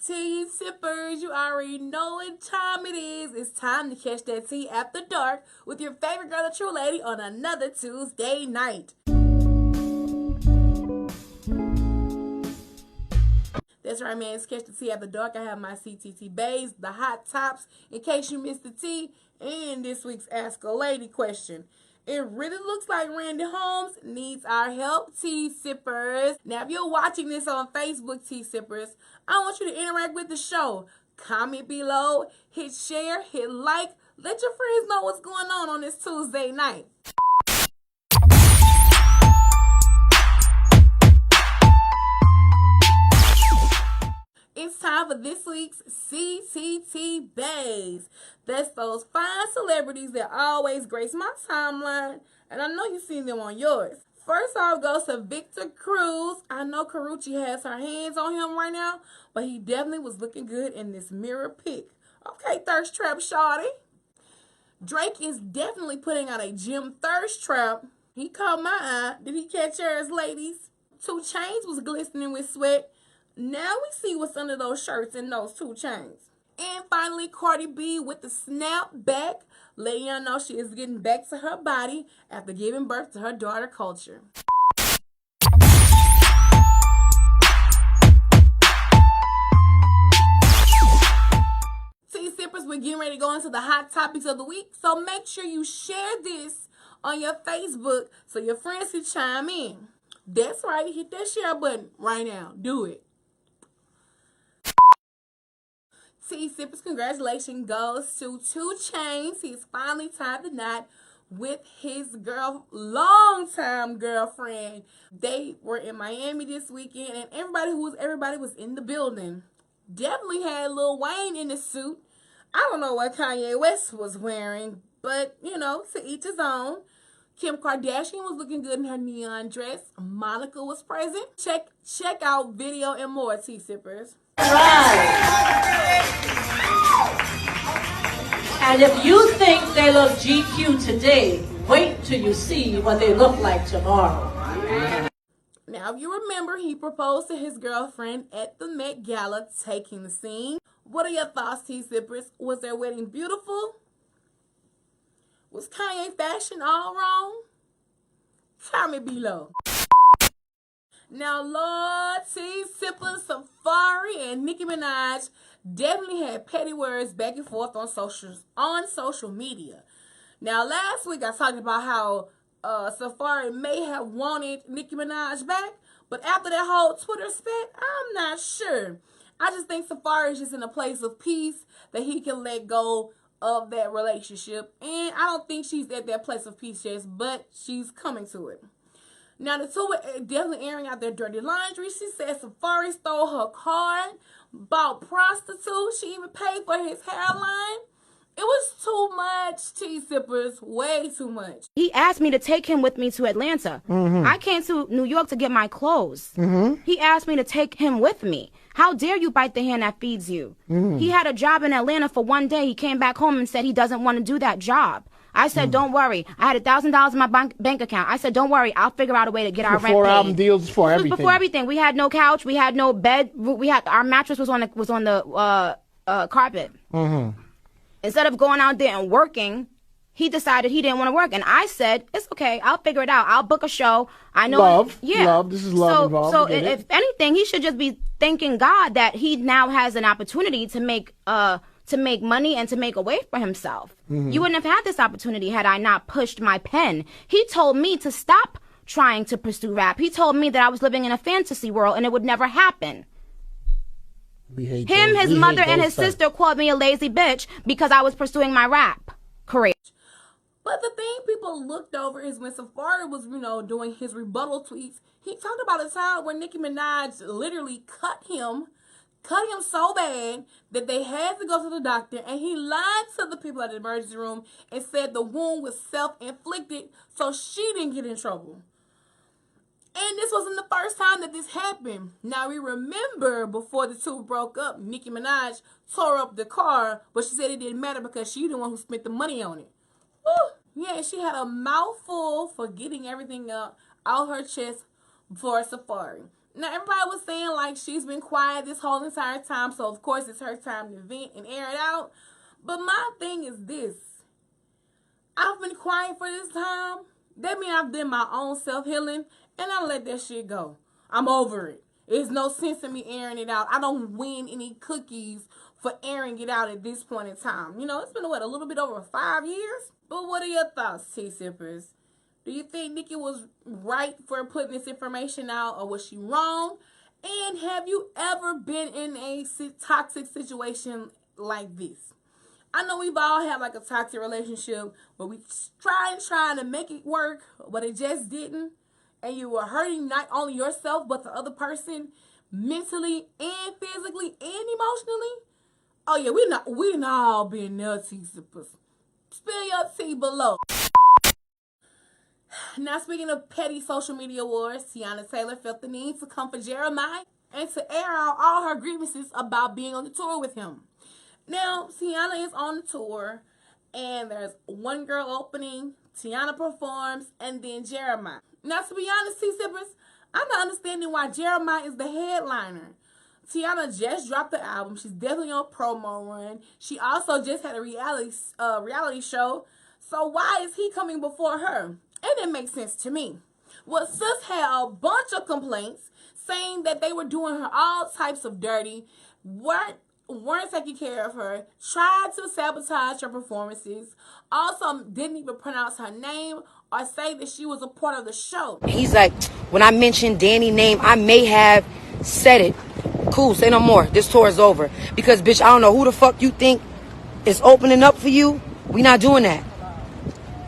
Tea sippers, you already know what time it is. It's time to catch that tea after dark with your favorite girl, the True Lady, on another Tuesday night. That's right, man. It's Catch the Tea After Dark. I have my CTT bays, the hot tops, in case you missed the tea, and this week's Ask a Lady question. It really looks like Randy Holmes needs our help, tea sippers. Now, if you're watching this on Facebook, tea sippers, I want you to interact with the show. Comment below, hit share, hit like. Let your friends know what's going on this Tuesday night. It's time for this week's CTT Bays. That's those fine celebrities that always grace my timeline, and I know you've seen them on yours. First off goes to Victor Cruz. I know Karuchi has her hands on him right now, but he definitely was looking good in this mirror pic. Okay, thirst trap shawty. Drake is definitely putting out a gym thirst trap. He caught my eye. Did he catch yours, ladies? 2 Chainz was glistening with sweat. Now we see what's under those shirts and those 2 chains. And finally, Cardi B with the snap back, letting y'all know she is getting back to her body after giving birth to her daughter Culture. Tea sippers, we're getting ready to go into the hot topics of the week, so make sure you share this on your Facebook so your friends can chime in. That's right, hit that share button right now. Do it. Tea sippers, congratulations goes to 2 Chainz. He's finally tied the knot with his long-time girlfriend. They were in Miami this weekend, and everybody was in the building. Definitely had Lil Wayne in the suit. I don't know what Kanye West was wearing, but you know, to each his own. Kim Kardashian was looking good in her neon dress. Monica was present. Check out video and more, tea sippers. Right. And if you think they look GQ today, wait till you see what they look like tomorrow. Now, if you remember, he proposed to his girlfriend at the Met Gala, taking the scene. What are your thoughts, tea sippers? Was their wedding beautiful? Was Kanye fashion all wrong? Comment below. Now, Lord, tea sippers, Safari and Nicki Minaj definitely had petty words back and forth on social media. Now, last week I talked about how Safari may have wanted Nicki Minaj back, but after that whole Twitter spat, I'm not sure. I just think Safari is just in a place of peace that he can let go of that relationship, and I don't think she's at that place of peace yet, but she's coming to it. Now, the two were definitely airing out their dirty laundry. She said Safari stole her card, bought prostitutes. She even paid for his hairline. It was too much, tea sippers, way too much. He asked me to take him with me to Atlanta. I came to New York to get my clothes. He asked me to take him with me. How dare you bite the hand that feeds you? He had a job in Atlanta for 1 day. He came back home and said he doesn't want to do that job. I said, don't worry. I had $1,000 in my bank account. I said, don't worry. I'll figure out a way to get our rent paid. 4 album deals, for everything. Before everything. We had no couch. We had no bed. Our mattress was on the carpet. Instead of going out there and working, he decided he didn't want to work. And I said, it's okay. I'll figure it out. I'll book a show. I know. Love. This is love involved. So if anything, he should just be thanking God that he now has an opportunity to make money and to make a way for himself. You wouldn't have had this opportunity had I not pushed my pen. He told me to stop trying to pursue rap. He told me that I was living in a fantasy world and it would never happen. His mother, and his sister called me a lazy bitch because I was pursuing my rap career. But the thing people looked over is when Safari was, doing his rebuttal tweets, he talked about a time where Nicki Minaj literally cut him so bad that they had to go to the doctor, and he lied to the people at the emergency room and said the wound was self-inflicted so she didn't get in trouble. And this wasn't the first time that this happened. Now, we remember before the two broke up, Nicki Minaj tore up the car, but she said it didn't matter because she the one who spent the money on it. Woo! Yeah, she had a mouthful for getting everything out her chest for Safari. Now, everybody was saying, like, she's been quiet this whole entire time, so of course it's her time to vent and air it out. But my thing is this. I've been quiet for this time. That means I've done my own self-healing, and I let that shit go. I'm over it. There's no sense in me airing it out. I don't win any cookies for airing it out at this point in time. You know, it's been, what, a little bit over 5 years? But what are your thoughts, tea sippers? Do you think Nikki was right for putting this information out, or was she wrong? And have you ever been in a toxic situation like this? I know we've all had like a toxic relationship where we trying to make it work, but it just didn't. And you were hurting not only yourself, but the other person mentally and physically and emotionally. Oh yeah, we not all been there, tea sippers. Spill your tea below. Now, speaking of petty social media wars, Tiana Taylor felt the need to come for Jeremiah and to air out all her grievances about being on the tour with him. Now, Tiana is on the tour, and there's one girl opening, Tiana performs, and then Jeremiah. Now, to be honest, T-Sippers, I'm not understanding why Jeremiah is the headliner. Tiana just dropped the album. She's definitely on a promo run. She also just had a reality show. So why is he coming before her? And it makes sense to me. Well, sis had a bunch of complaints saying that they were doing her all types of dirty, weren't taking care of her, tried to sabotage her performances, also didn't even pronounce her name or say that she was a part of the show. He's like, when I mentioned Danny's name, I may have said it. Cool, say no more. This tour is over. Because, bitch, I don't know who the fuck you think is opening up for you. We not doing that.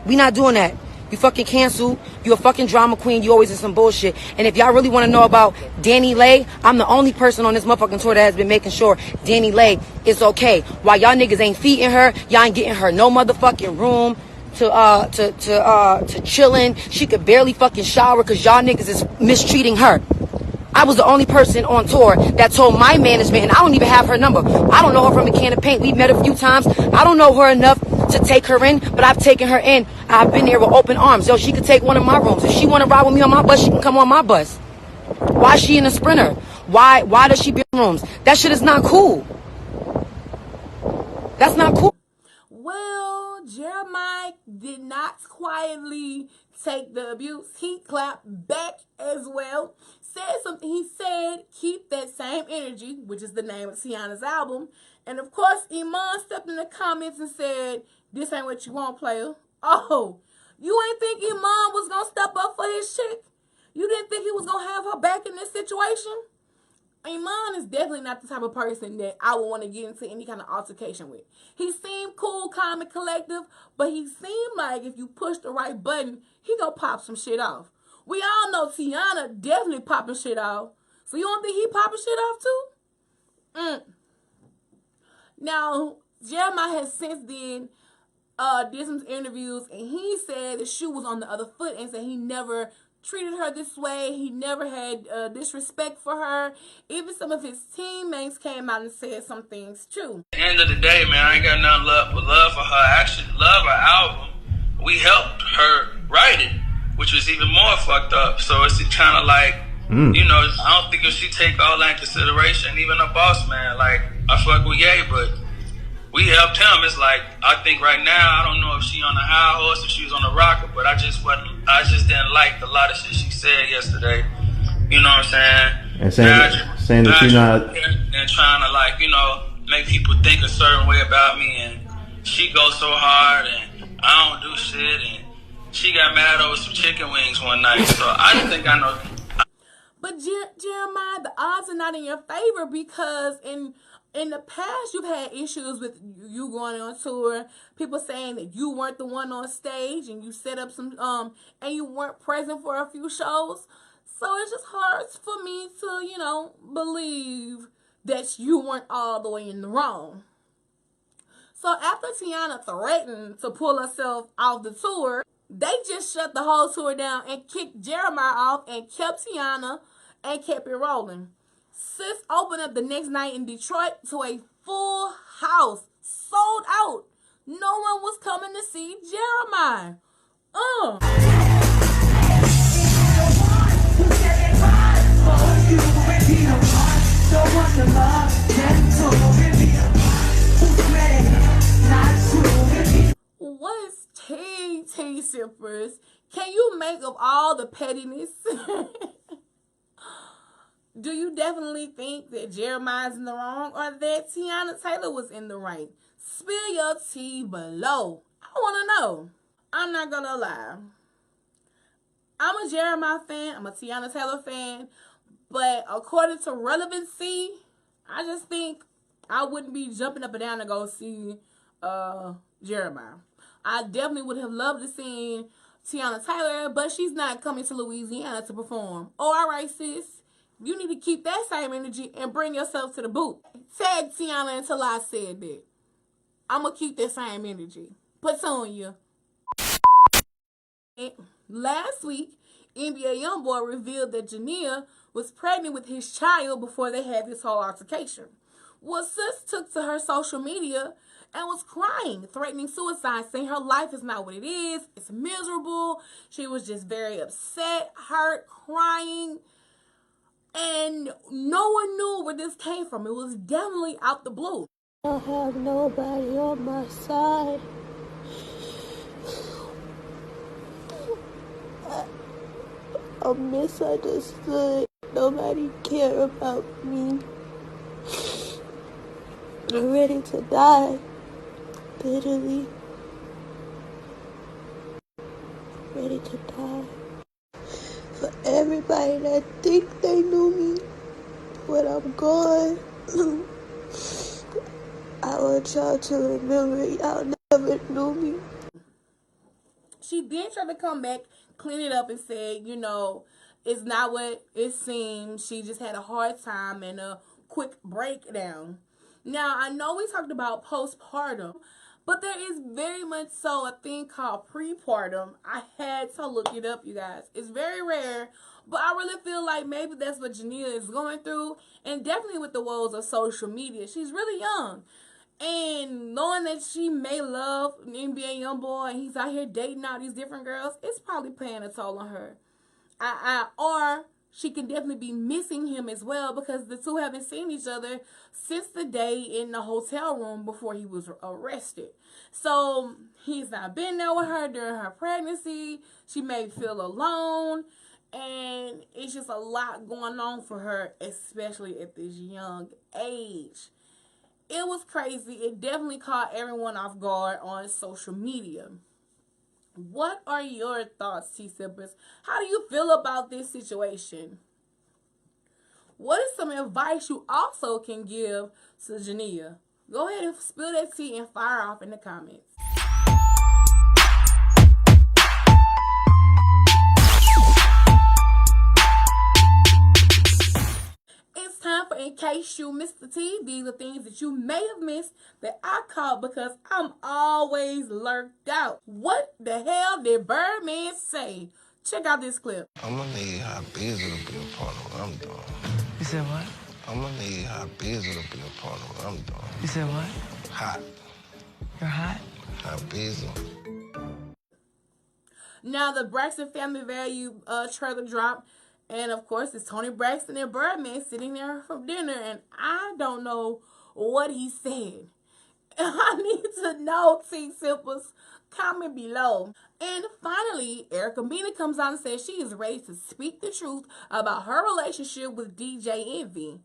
We not doing that. You fucking canceled. You a fucking drama queen. You always in some bullshit. And if y'all really want to know about Danny Lay, I'm the only person on this motherfucking tour that has been making sure Danny Lay is okay. While y'all niggas ain't feeding her, y'all ain't getting her no motherfucking room to chilling. She could barely fucking shower because y'all niggas is mistreating her. I was the only person on tour that told my management, and I don't even have her number. I don't know her from a can of paint. We've met a few times. I don't know her enough to take her in, but I've taken her in. I've been there with open arms. Yo, she could take one of my rooms. If she want to ride with me on my bus, she can come on my bus. Why is she in a Sprinter? Why does she be in rooms? That shit is not cool. That's not cool. Well, Jeremiah did not quietly take the abuse. He clapped back as well. Said something. He said, keep that same energy, which is the name of Tiana's album. And of course, Iman stepped in the comments and said, this ain't what you want, player. Oh, you ain't think Iman was going to step up for his chick? You didn't think he was going to have her back in this situation? Iman is definitely not the type of person that I would want to get into any kind of altercation with. He seemed cool, calm, and collective, but he seemed like if you push the right button, he gonna pop some shit off. We all know Tiana definitely popping shit off. So you don't think he popping shit off too? Now, Jeremiah has since then did some interviews, and he said the shoe was on the other foot and said he never treated her this way. He never had disrespect for her. Even some of his teammates came out and said some things too. At the end of the day, man, I ain't got nothing but love for her. I actually love her album. We helped her write it, which was even more fucked up. So it's kind of like, you know, I don't think if she take all that in consideration, even a boss man, like, I fuck with Ye, but we helped him. It's like, I think right now, I don't know if she on a high horse or she was on a rocker, but I just didn't like a lot of shit she said yesterday. You know what I'm saying? And saying that you're not... And trying to, like, you know, make people think a certain way about me, and she goes so hard, and I don't do shit, and she got mad over some chicken wings one night, so I don't think I know. But Jeremiah, the odds are not in your favor because in the past you've had issues with you going on tour, people saying that you weren't the one on stage and you set up some and you weren't present for a few shows. So it's just hard for me to, you know, believe that you weren't all the way in the wrong. So after Tiana threatened to pull herself off the tour, they just shut the whole tour down and kicked Jeremiah off and kept Tiana and kept it rolling. Sis opened up the next night in Detroit to a full house, sold out. No one was coming to see Jeremiah. What is TT Sippers? Can you make of all the pettiness? Do you definitely think that Jeremiah's in the wrong or that Tiana Taylor was in the right? Spill your tea below. I want to know. I'm not going to lie. I'm a Jeremiah fan. I'm a Tiana Taylor fan. But according to relevancy, I just think I wouldn't be jumping up and down to go see Jeremiah. I definitely would have loved to see Tiana Taylor, but she's not coming to Louisiana to perform. Oh, all right, sis. You need to keep that same energy and bring yourself to the booth. Tag Tiana until I said that. I'm going to keep that same energy. Petunia. Last week, NBA YoungBoy revealed that Jania was pregnant with his child before they had this whole altercation. Well, sis took to her social media and was crying, threatening suicide, saying her life is not what it is. It's miserable. She was just very upset, hurt, crying. And no one knew where this came from. It was definitely out the blue. I don't have nobody on my side. I'm misunderstood. Nobody care about me. I'm ready to die. Bitterly. Ready to die. For everybody that think they knew me when I'm gone, I want y'all to remember y'all never knew me. She then tried to come back, clean it up, and said, it's not what it seems. She just had a hard time and a quick breakdown. Now, I know we talked about postpartum, but there is very much so a thing called prepartum. I had to look it up, you guys. It's very rare, but I really feel like maybe that's what Jania is going through, and definitely with the woes of social media. She's really young. And knowing that she may love an NBA YoungBoy and he's out here dating all these different girls, it's probably playing a toll on her. Or she can definitely be missing him as well because the two haven't seen each other since the day in the hotel room before he was arrested. So he's not been there with her during her pregnancy. She may feel alone. And it's just a lot going on for her, especially at this young age. It was crazy. It definitely caught everyone off guard on social media. What are your thoughts, T-Sippers? How do you feel about this situation? What is some advice you also can give to Jania? Go ahead and spill that tea and fire off in the comments. It's time for In Case You Missed the Tea. These are things that you may have missed that I caught because I'm always lurked out. What the hell did Birdman say? Check out this clip. I'm gonna need Hot Busy to be a part of what I'm doing. You said what? I'm gonna need Hot Busy to be a part of what I'm doing. You said what? Hot. You're hot? Hot Busy. Now, the Braxton Family Value trailer dropped. And, of course, it's Tony Braxton and Birdman sitting there for dinner. And I don't know what he said. I need to know, T-Sippers. Comment below. And finally, Erica Mena comes out and says she is ready to speak the truth about her relationship with DJ Envy.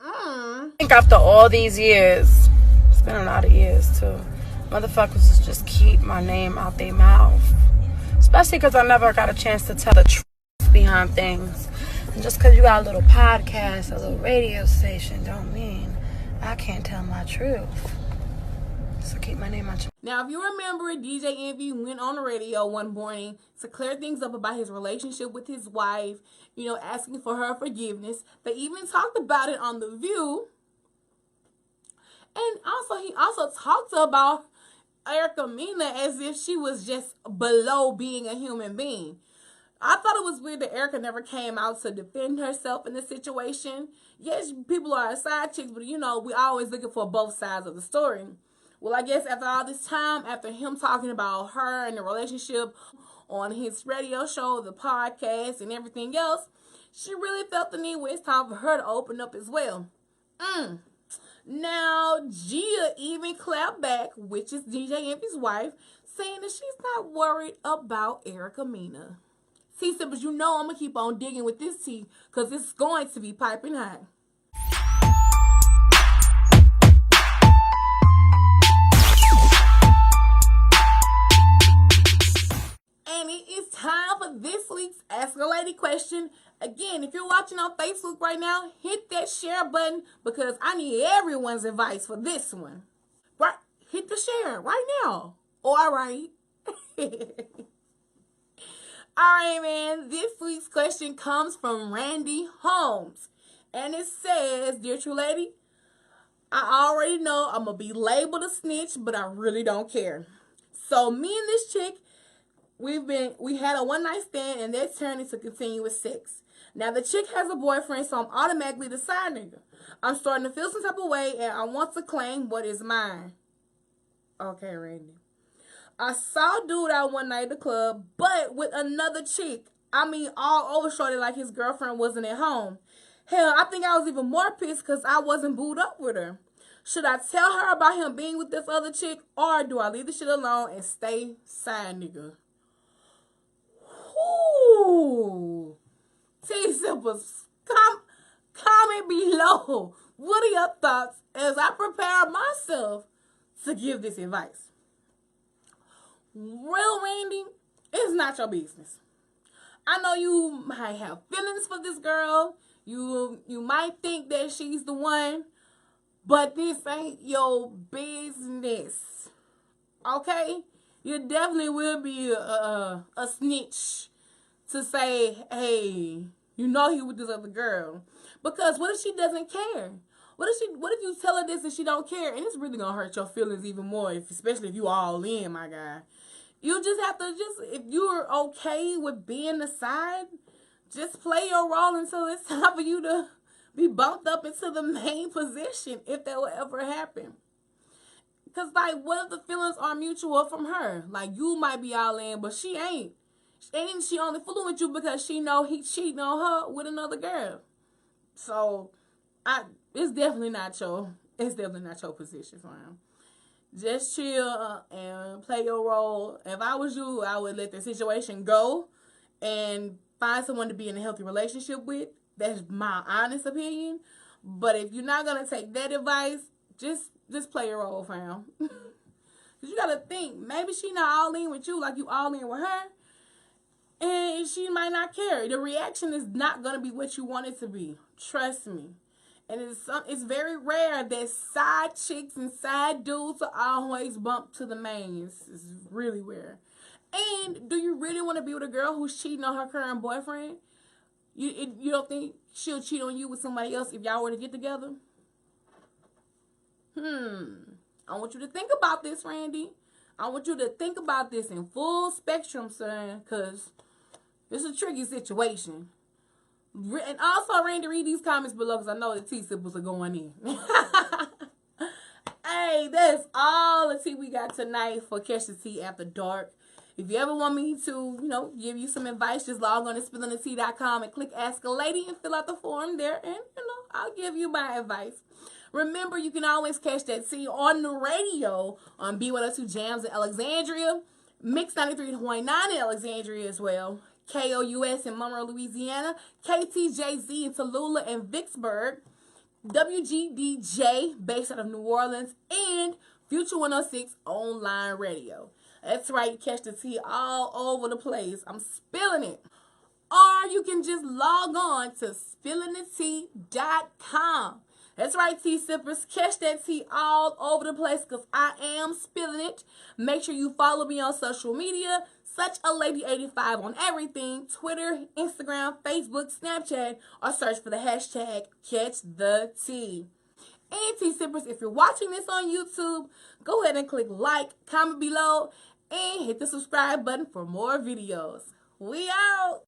I think after all these years, it's been a lot of years too, motherfuckers just keep my name out their mouth. Especially because I never got a chance to tell the truth behind things. And just because you got a little podcast, a little radio station, don't mean I can't tell my truth. So keep my name out your... Now, if you remember, DJ Envy went on the radio one morning to clear things up about his relationship with his wife, asking for her forgiveness. They even talked about it on The View. And also, he also talked about Erica Mena as if she was just below being a human being. I thought it was weird that Erica never came out to defend herself in this situation. Yes, people are side chicks, but we always looking for both sides of the story. Well, I guess after all this time, after him talking about her and the relationship on his radio show, the podcast, and everything else, she really felt the need where it's time for her to open up as well. Now, Gia even clapped back, which is DJ Envy's wife, saying that she's not worried about Erica Mena. T-Sippers, you know I'm going to keep on digging with this tea because it's going to be piping hot. And it is time for this week's Ask a Lady question. Again, if you're watching on Facebook right now, hit that share button because I need everyone's advice for this one. Right, hit the share right now. All right. Alright, man. This week's question comes from Randy Holmes. And it says, Dear True Lady, I already know I'm going to be labeled a snitch, but I really don't care. So me and this chick, we had a one-night stand, and that turned into continuous sex. Now, the chick has a boyfriend, so I'm automatically the side nigga. I'm starting to feel some type of way, and I want to claim what is mine. Okay, Randy. I saw dude out one night at the club, but with another chick. I mean, all over shorty like his girlfriend wasn't at home. Hell, I think I was even more pissed because I wasn't booed up with her. Should I tell her about him being with this other chick, or do I leave the shit alone and stay side nigga? Ooh. T-Sippers, comment below. What are your thoughts as I prepare myself to give this advice? Real Randy, it's not your business. I know you might have feelings for this girl. You might think that she's the one, but this ain't your business. Okay? You definitely will be a snitch to say, hey, you know he with this other girl. Because what if she doesn't care? What if you tell her this and she don't care? And it's really gonna hurt your feelings even more, especially if you all in, my guy. You just have to if you're okay with being the side, just play your role until it's time for you to be bumped up into the main position, if that will ever happen. Because, like, what if the feelings are mutual from her? Like, you might be all in, but she ain't. And she only fooling with you because she know he cheating on her with another girl. So, it's definitely not your position for him. Just chill and play your role. If I was you, I would let the situation go and find someone to be in a healthy relationship with. That's my honest opinion. But if you're not going to take that advice, just play your role, fam. Because you got to think, maybe she not all in with you like you all in with her. And she might not care. The reaction is not going to be what you want it to be. Trust me. And it's very rare that side chicks and side dudes are always bumped to the main. It's really rare. And do you really want to be with a girl who's cheating on her current boyfriend? You don't think she'll cheat on you with somebody else if y'all were to get together? I want you to think about this, Randy. I want you to think about this in full spectrum, son, because it's a tricky situation. And also, Randy, read these comments below because I know the T-Sippers are going in. Hey, that's all the tea we got tonight for Catch the Tea After Dark. If you ever want me to, give you some advice, just log on to spillingthetea.com and click Ask a Lady and fill out the form there. And, I'll give you my advice. Remember, you can always catch that tea on the radio on B102 Jams in Alexandria, Mix 93.9 in Alexandria as well, KOUS in Monroe, Louisiana, KTJZ in Tallulah and Vicksburg, WGDJ based out of New Orleans, and Future 106 online radio. That's right, you catch the tea all over the place. I'm spilling it. Or you can just log on to spillingthetea.com. That's right, tea sippers. Catch that tea all over the place because I am spilling it. Make sure you follow me on social media. Such a Lady 85 on everything. Twitter, Instagram, Facebook, Snapchat, or search for the hashtag Catch the Tea. And tea sippers, if you're watching this on YouTube, go ahead and click like, comment below, and hit the subscribe button for more videos. We out.